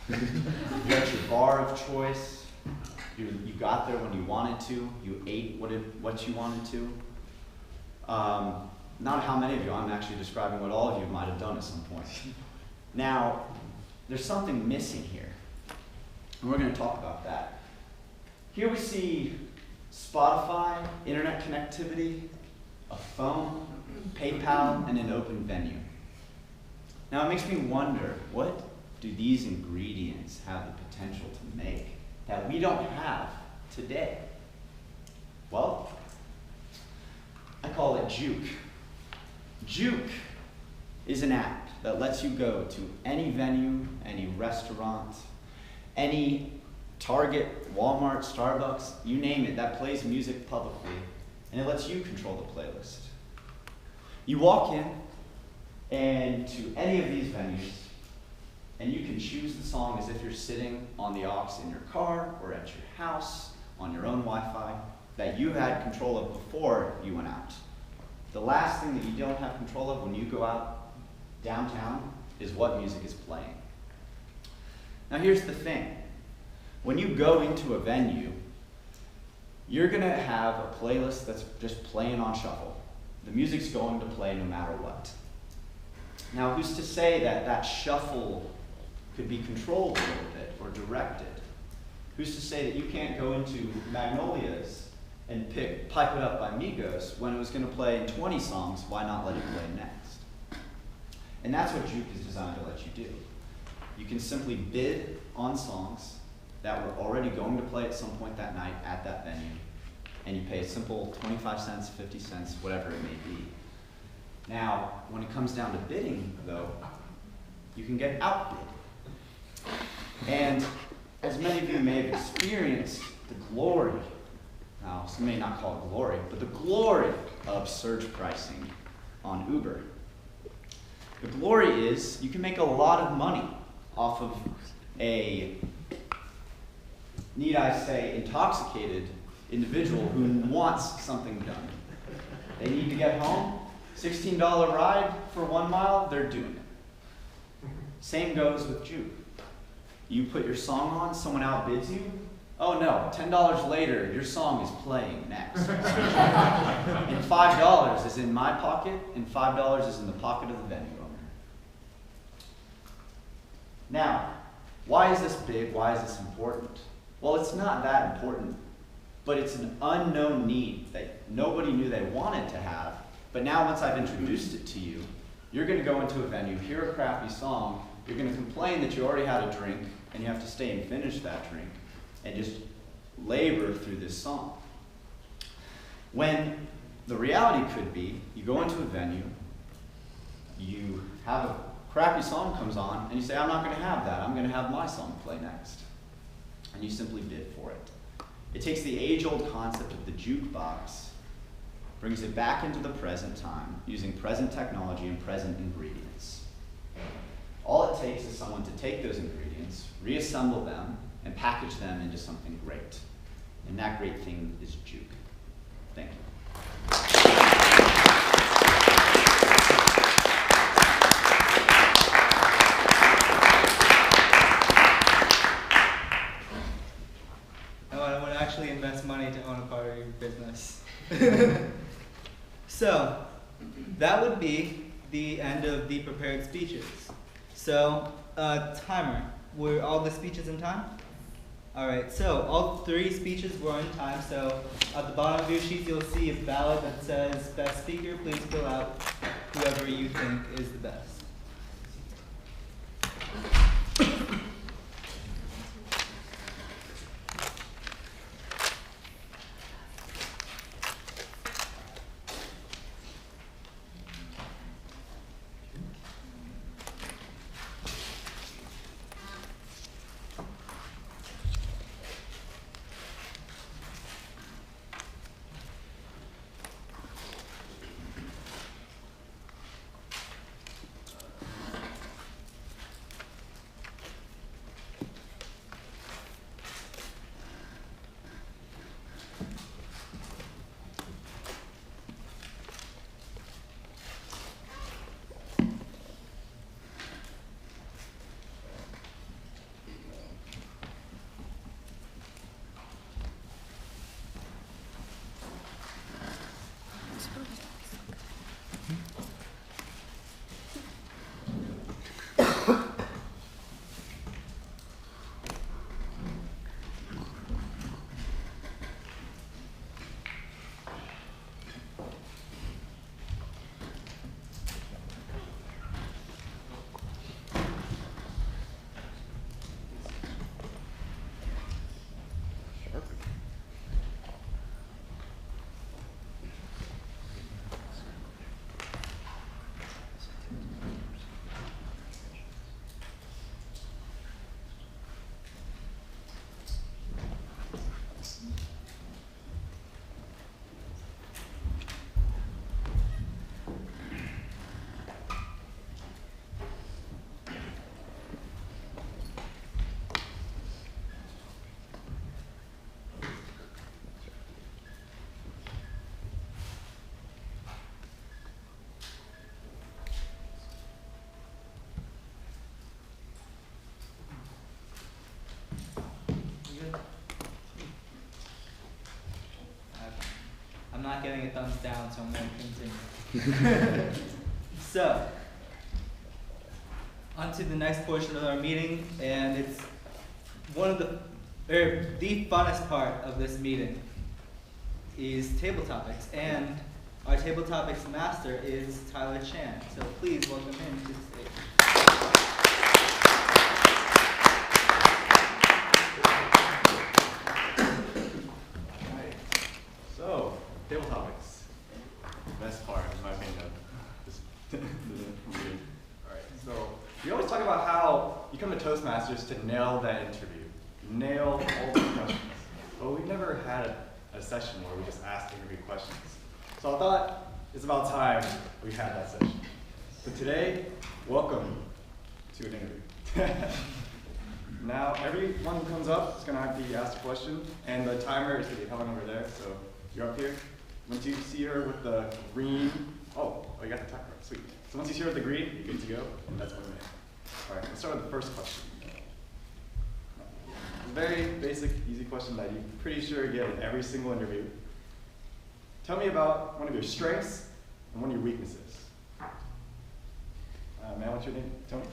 You're at your bar of choice. You got there when you wanted to. You ate what you wanted to. Not how many of you, I'm actually describing what all of you might have done at some point. Now, there's something missing here, and we're going to talk about that. Here we see Spotify, internet connectivity, a phone, PayPal, and an open venue. Now, it makes me wonder, what do these ingredients have the potential to make that we don't have today? Well, I call it Juke. Juke is an app that lets you go to any venue, any restaurant, any Target, Walmart, Starbucks, you name it, that plays music publicly, and it lets you control the playlist. You walk in and to any of these venues, and you can choose the song as if you're sitting on the aux in your car or at your house on your own Wi-Fi that you had control of before you went out. The last thing that you don't have control of when you go out downtown is what music is playing. Now here's the thing. When you go into a venue, you're going to have a playlist that's just playing on shuffle. The music's going to play no matter what. Now, who's to say that that shuffle could be controlled a little bit or directed? Who's to say that you can't go into Magnolia's and pick Pipe It Up by Migos when it was going to play in 20 songs, why not let it play next? And that's what Juke is designed to let you do. You can simply bid on songs that were already going to play at some point that night at that venue, and you pay a simple 25 cents, 50 cents, whatever it may be. Now, when it comes down to bidding, though, you can get outbid. And as many of you may have experienced the glory, now some may not call it glory, but the glory of surge pricing on Uber. The glory is you can make a lot of money off of a, need I say, intoxicated individual who wants something done. They need to get home, $16 ride for 1 mile, they're doing it. Same goes with Juke. You put your song on, someone outbids you, oh no, $10 later, your song is playing next. And $5 is in my pocket, and $5 is in the pocket of the venue owner. Now, why is this big? Why is this important? Well, it's not that important, but it's an unknown need that nobody knew they wanted to have. But now once I've introduced it to you, you're going to go into a venue, hear a crappy song, you're going to complain that you already had a drink, and you have to stay and finish that drink, and just labor through this song. When the reality could be, you go into a venue, you have a crappy song comes on, and you say, I'm not going to have that, I'm going to have my song play next. And you simply bid for it. It takes the age-old concept of the jukebox, brings it back into the present time, using present technology and present ingredients. All it takes is someone to take those ingredients, reassemble them, and package them into something great. And that great thing is Juke. Thank you. I would actually invest money to own a part of your business. So, that would be the end of the prepared speeches. So, timer. Were all the speeches in time? All right, so all 3 speeches were in time. So at the bottom of your sheet, you'll see a ballot that says best speaker. Please fill out whoever you think is the best. not getting a thumbs down, so I'm going to continue. So, on to the next portion of our meeting, and it's one of the funnest part of this meeting is table topics, and our table topics master is Tyler Chan. So please welcome him to the stage. So, table topics. Best part, in my opinion, of this meeting. Alright, so we always talk about how you come to Toastmasters to nail that interview. Nail all the questions. But we've never had a session where we just ask interview questions. So I thought it's about time we had that session. So today, welcome to an interview. Now, everyone who comes up is going to have to be asked a question, and the timer is going to be coming over there, so you're up here. Once you see her with the green, oh, you got the timer, sweet. So once you see her with the green, you're good to go, and that's 1 minute. All right, let's start with the first question. It's a very basic, easy question that you're pretty sure you get in every single interview. Tell me about one of your strengths and one of your weaknesses. Man, what's your name? Tony?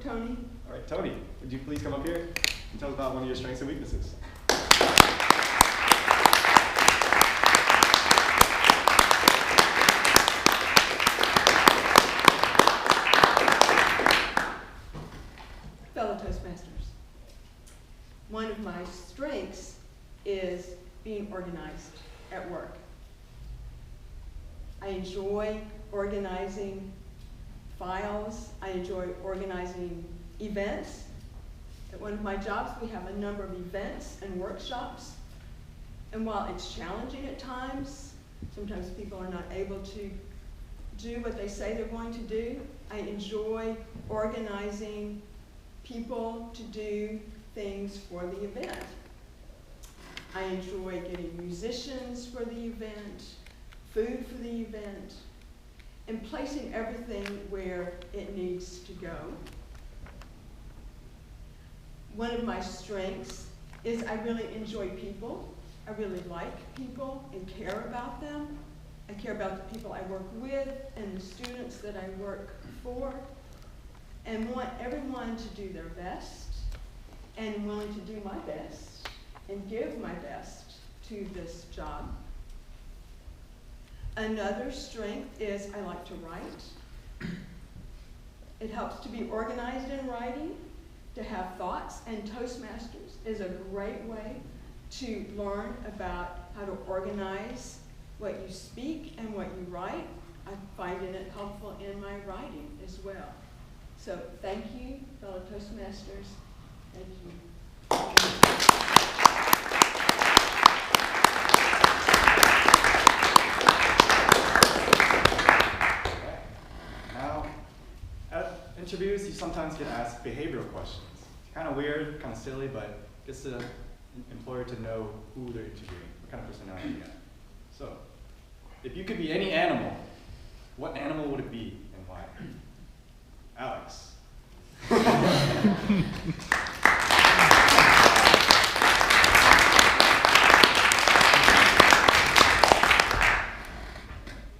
Tony. All right, Tony, would you please come up here and tell us about one of your strengths and weaknesses? Fellow Toastmasters, one of my strengths is being organized at work. I enjoy organizing files. I enjoy organizing events. At one of my jobs, we have a number of events and workshops. And while it's challenging at times, sometimes people are not able to do what they say they're going to do, I enjoy organizing people to do things for the event. I enjoy getting musicians for the event, food for the event, and placing everything where it needs to go. One of my strengths is I really enjoy people. I really like people and care about them. I care about the people I work with and the students that I work for, and want everyone to do their best, and am willing to do my best and give my best to this job. Another strength is I like to write. It helps to be organized in writing, to have thoughts, and Toastmasters is a great way to learn about how to organize what you speak and what you write. I find it helpful in my writing as well. So thank you, fellow Toastmasters. Thank you. Now, at interviews, you sometimes get asked behavioral questions. It's kind of weird, kind of silly, but gets the employer to know who they're interviewing, what kind of personality you got. So, if you could be any animal, what animal would it be and why? Alex.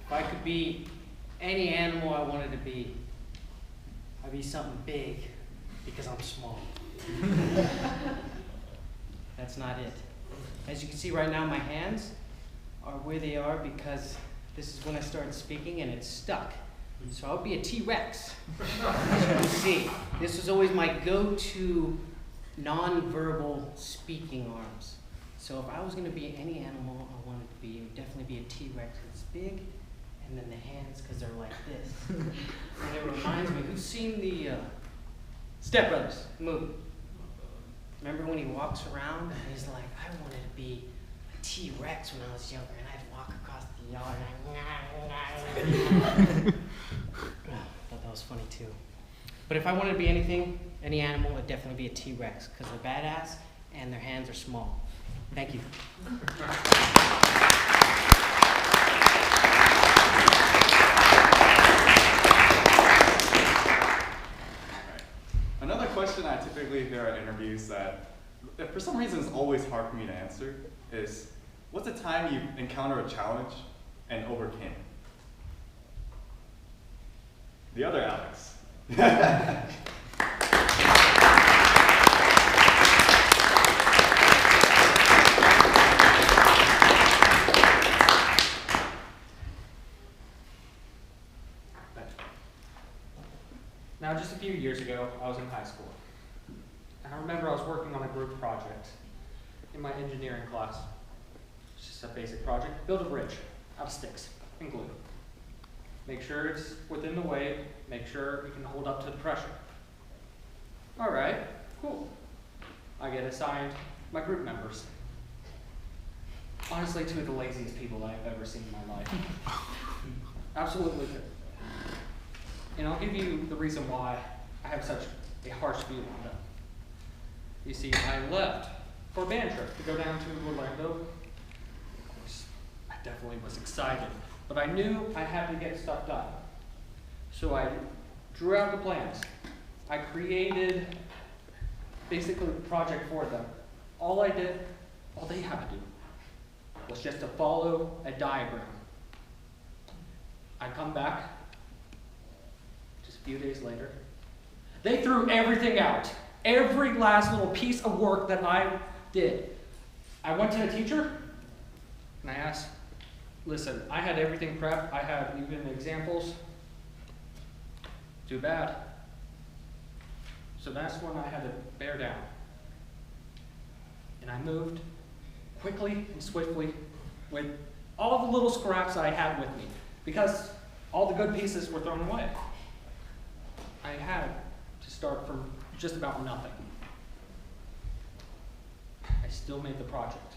If I could be any animal I wanted to be, I'd be something big because I'm small. That's not it. As you can see right now, my hands are where they are because this is when I started speaking and it's stuck. So I would be a T-Rex. As you can see, this was always my go-to non-verbal speaking arms. So if I was going to be any animal I wanted to be, it would definitely be a T-Rex. It's big, and then the hands, because they're like this. And it reminds me, who's seen the Step Brothers movie? Remember when he walks around and he's like, I wanted to be a T-Rex when I was younger, and I'd walk across the yard and I thought that was funny too. But if I wanted to be anything, any animal, it'd definitely be a T-Rex, because they're badass and their hands are small. Thank you. Another question I typically hear at interviews that for some reason is always hard for me to answer is, What's a time you encounter a challenge and overcame it? The other Alex. Now, just a few years ago, I was in high school. And I remember I was working on a group project in my engineering class. It's just a basic project. Build a bridge out of sticks and glue. Make sure it's within the weight. Make sure it can hold up to the pressure. All right, cool. I get assigned my group members. Honestly, two of the laziest people I've ever seen in my life. Absolutely good. And I'll give you the reason why I have such a harsh view on them. You see, I left for a band trip to go down to Orlando. Of course, I definitely was excited, but I knew I had to get stuff done. So I drew out the plans. I created basically a project for them. All they had to do was just to follow a diagram. I come back, just a few days later. They threw everything out. Every last little piece of work that I did. I went to the teacher, and I asked, listen, I had everything prepped. I had even examples. Too bad. So that's when I had to bear down. And I moved quickly and swiftly with all the little scraps I had with me, because all the good pieces were thrown away. I had to start from just about nothing. I still made the project,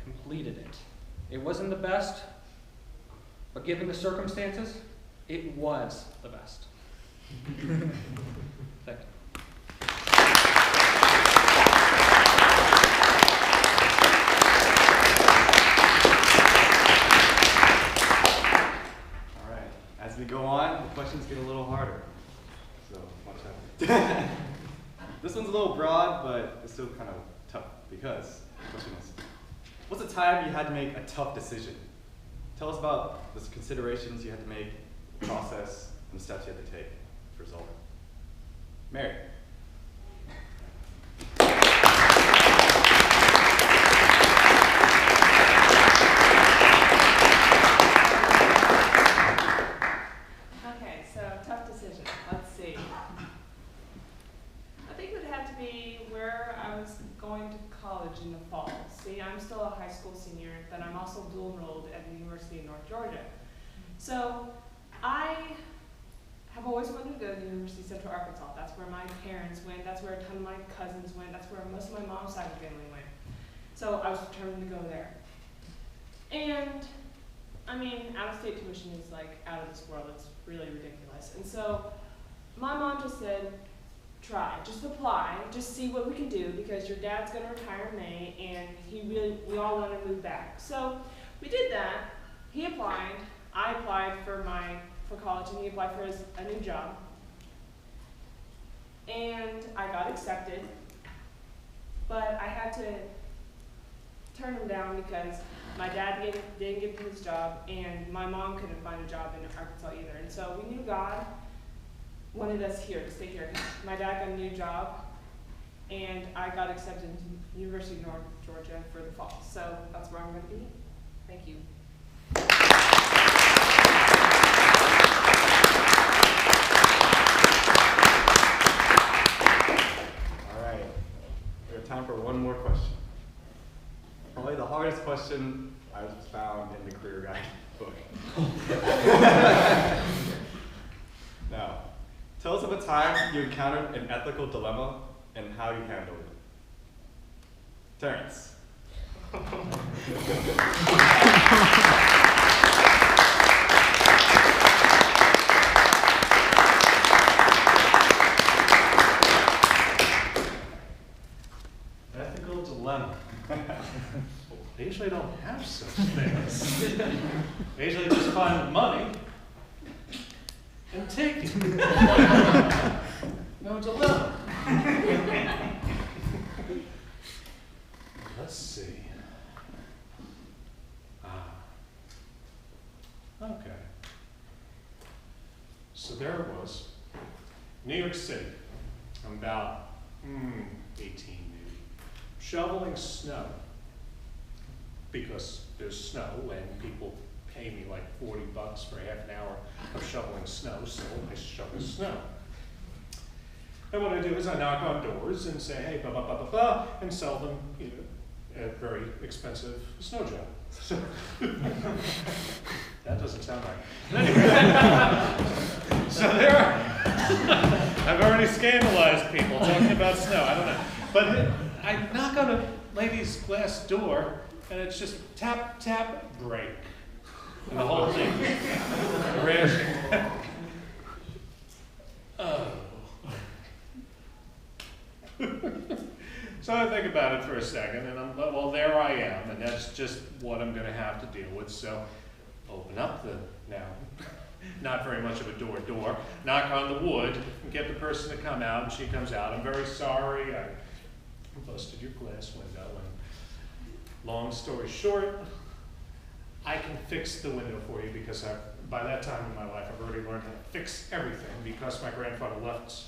completed it. It wasn't the best, but given the circumstances, it was the best. Thank you. All right, as we go on, the questions get a little harder. So watch out. This one's a little broad, but it's still kind of tough because the question is, what's a time you had to make a tough decision? Tell us about the considerations you had to make, the process, and the steps you had to take to resolve it. Mary. Okay, so tough decision. Let's see. I think it would have to be where I was going to college in the fall. See, I'm still a high school senior, but I'm also dual enrolled at the University of North Georgia. So I have always wanted to go to the University of Central Arkansas. That's where my parents went. That's where a ton of my cousins went. That's where most of my mom's side of the family went. So I was determined to go there. And I mean, out-of-state tuition is like out of this world. It's really ridiculous. And so my mom just said, try, just apply, just see what we can do, because your dad's going to retire in May, and we all want to move back. So we did that. He applied. I applied for college, and he applied for a new job. And I got accepted, but I had to turn him down because my dad didn't get his job, and my mom couldn't find a job in Arkansas either. And so we knew God wanted us here, to stay here. My dad got a new job, and I got accepted into the University of North Georgia for the fall. So that's where I'm going to be. Thank you. All right, we have time for one more question. Probably the hardest question I've found in the career guide book. Now, tell us of a time you encountered an ethical dilemma and how you handled it. Terrence. Ethical dilemma. I usually don't have such things. I usually just find money and take it. No dilemma. Let's see. So there it was, New York City. I'm about 18 maybe, shoveling snow, because there's snow and people pay me like $40 for half an hour of shoveling snow, so I shovel snow. And what I do is I knock on doors and say, hey, blah, blah, blah, blah, blah, and sell them, you know, a very expensive snow job. So that doesn't sound right. Anyway, so there are, I've already scandalized people talking about snow, I don't know. But I knock on a lady's glass door, and it's just tap, tap, break. And the whole thing crashing. Oh. So I think about it for a second, and I'm, well, there I am, and that's just what I'm going to have to deal with. So open up the, now, not very much of a door, knock on the wood, and get the person to come out, and she comes out. I'm very sorry, I busted your glass window, and long story short, I can fix the window for you because by that time in my life, I've already learned how to fix everything because my grandfather left